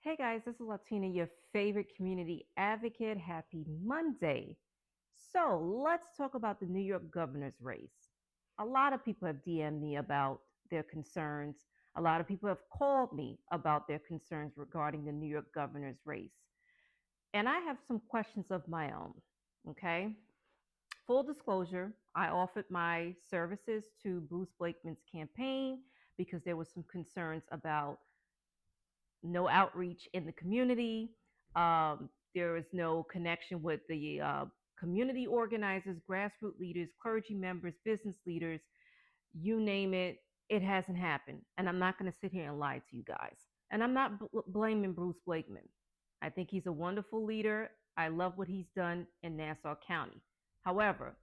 Hey guys, this is Latina, your favorite community advocate. Happy Monday. So let's talk about the New York governor's race. A lot of people have DM'd me about their concerns. A lot of people have called me about their concerns regarding the New York governor's race. And I have some questions of my own. Okay. Full disclosure, I offered my services to Bruce Blakeman's campaign because there were some concerns about no outreach in the community. There is no connection with the community organizers, grassroots leaders, clergy members, business leaders, you name it, it hasn't happened. And I'm not going to sit here and lie to you guys. And I'm not blaming Bruce Blakeman. I think he's a wonderful leader. I love what he's done in Nassau County. However,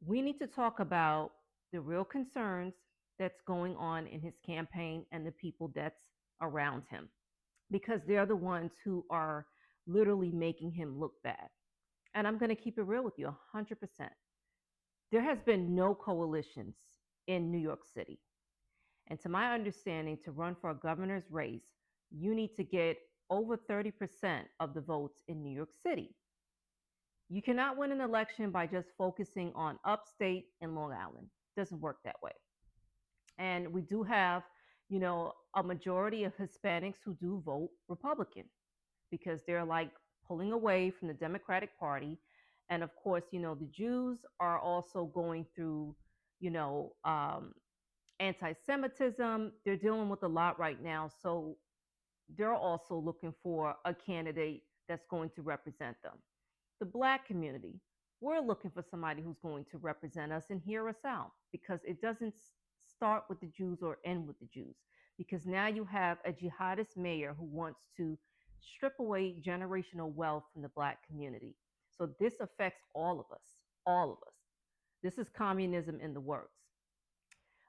we need to talk about the real concerns that's going on in his campaign and the people that's around him because they're the ones who are literally making him look bad. And I'm going to keep it real with you 100%. There has been no coalitions in New York City. And to my understanding, to run for a governor's race, you need to get over 30% of the votes in New York City. You cannot win an election by just focusing on upstate and Long Island. It doesn't work that way. And we do have, a majority of Hispanics who do vote Republican because they're like pulling away from the Democratic Party. And of course, the Jews are also going through, you know, um, anti Semitism. They're dealing with a lot right now. So they're also looking for a candidate that's going to represent them. The Black community, we're looking for somebody who's going to represent us and hear us out because it doesn't start with the Jews or end with the Jews. Because now you have a jihadist mayor who wants to strip away generational wealth from the Black community. So this affects all of us, all of us. This is communism in the works.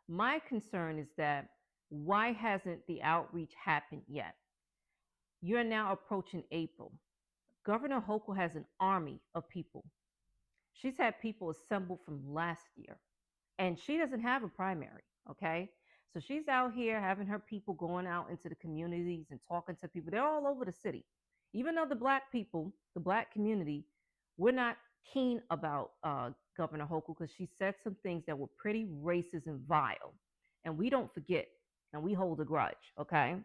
My concern is that why hasn't the outreach happened yet? You're now approaching April. Governor Hochul has an army of people. She's had people assembled from last year, and she doesn't have a primary, okay? So she's out here having her people going out into the communities and talking to people. They're all over the city. Even though the Black people, the Black community, we're not keen about Governor Hochul because she said some things that were pretty racist and vile. And we don't forget and we hold a grudge, okay?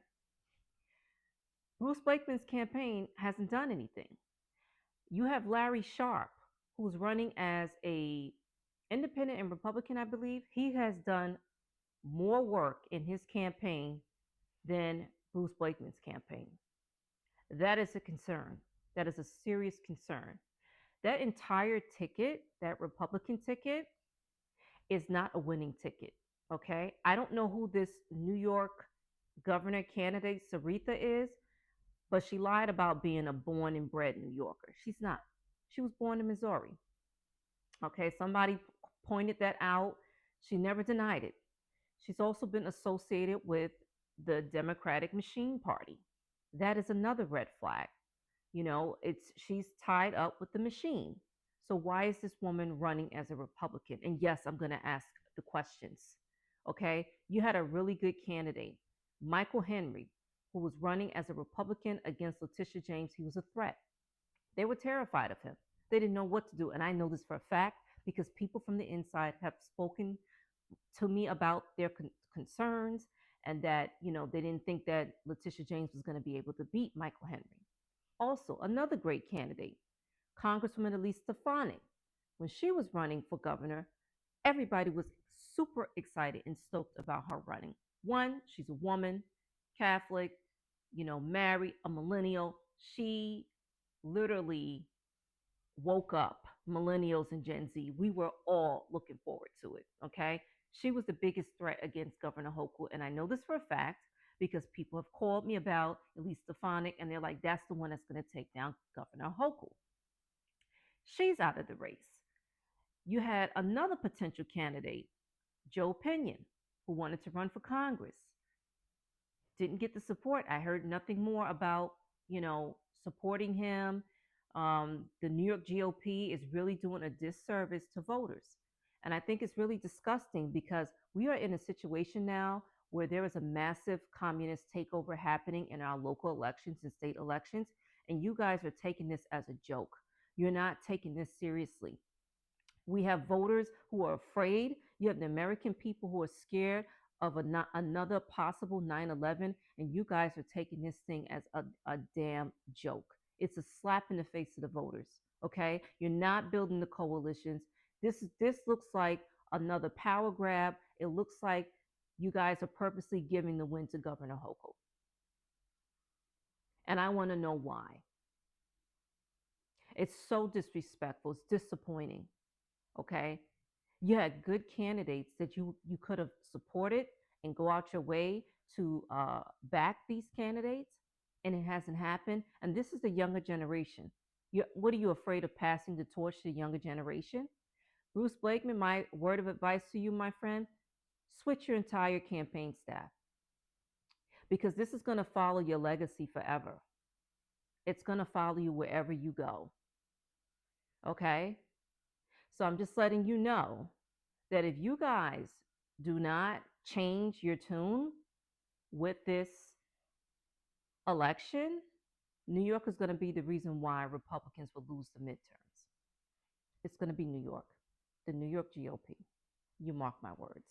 Bruce Blakeman's campaign hasn't done anything. You have Larry Sharp, who's running as a independent and Republican, I believe. He has done more work in his campaign than Bruce Blakeman's campaign. That is a concern. That is a serious concern. That entire ticket, that Republican ticket, is not a winning ticket. Okay. I don't know who this New York governor candidate, Sarita, is, but she lied about being a born and bred New Yorker. She's not. She was born in Missouri. Okay. Somebody pointed that out. She never denied it. She's also been associated with the Democratic Machine Party. That is another red flag. It's she's tied up with the machine. So why is this woman running as a Republican? And yes, I'm going to ask the questions. Okay? You had a really good candidate, Michael Henry, who was running as a Republican against Letitia James. He was a threat. They were terrified of him. They didn't know what to do. And I know this for a fact because people from the inside have spoken to me about their concerns and that, they didn't think that Letitia James was going to be able to beat Michael Henry. Also, another great candidate, Congresswoman Elise Stefanik. When she was running for governor, everybody was super excited and stoked about her running. One, she's a woman, Catholic, married, a millennial. She literally woke up millennials and Gen Z. We were all looking forward to it. Okay. She was the biggest threat against Governor Hochul. And I know this for a fact because people have called me about Elise Stefanik and they're like, that's the one that's going to take down Governor Hochul. She's out of the race. You had another potential candidate, Joe Pinion, who wanted to run for Congress. Didn't get the support. I heard nothing more about, supporting him. The New York GOP is really doing a disservice to voters. And I think it's really disgusting because we are in a situation now where there is a massive communist takeover happening in our local elections and state elections, and you guys are taking this as a joke. You're not taking this seriously. We have voters who are afraid. You have the American people who are scared of another possible 9/11, and you guys are taking this thing as a damn joke. It's a slap in the face to the voters. Okay, you're not building the coalitions. This looks like another power grab. It looks like you guys are purposely giving the win to Governor Hochul, and I want to know why. It's so disrespectful. It's disappointing. Okay, you had good candidates that you could have supported and go out your way to back these candidates, and it hasn't happened. And this is the younger generation. What are you afraid of passing the torch to the younger generation? Bruce Blakeman, my word of advice to you, my friend, switch your entire campaign staff, because this is going to follow your legacy forever. It's going to follow you wherever you go. Okay? So I'm just letting you know that if you guys do not change your tune with this election, New York is going to be the reason why Republicans will lose the midterms. It's going to be New York, the New York GOP. You mark my words.